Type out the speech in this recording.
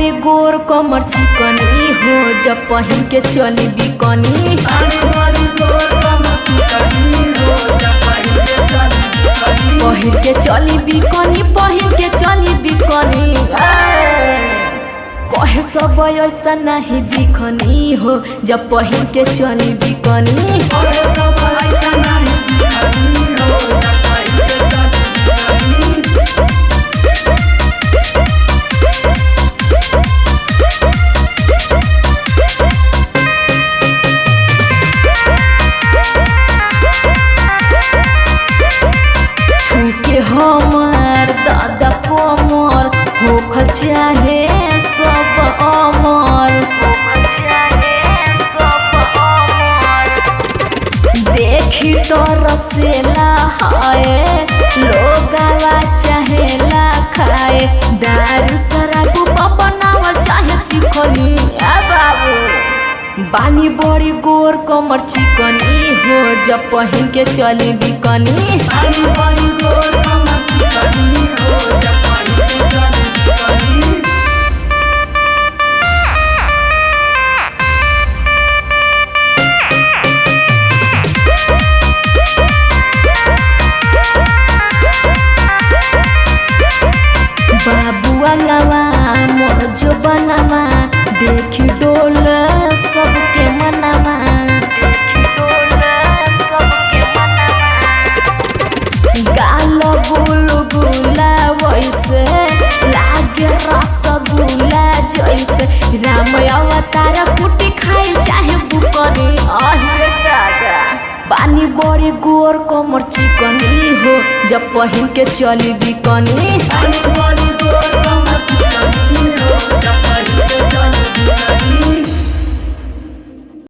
बड़ी गोर कमर चिकनी हो जब पहिन के चली बिकनी। पहिन के चली बिकनी पहिन के चली बिकनी। कहे सब ऐसा नहीं दिखनी हो जब पहिन के चली बिकनी। हमार दादा कोमर होखल चाहे सब अमर। देखी तो रसेला हाय लोगवा चाहेला खाए। दारू शराब बनावल चाहे चिकनी। बाबू बानी बड़ी गोर कमर चिकनी हो जब पहिन के चली बिकनी। बाबुआ नवा मोर जो बनवा देखी डोल सबके मनवा। गाल गुलगुला वैसे लागे रसगुल्ला जैसे। राम अवतार कुटी खाई चाहे बुकनी। पानी बड़ी गोर कमर चिकनी हो जब पहिन के चली बिकनी।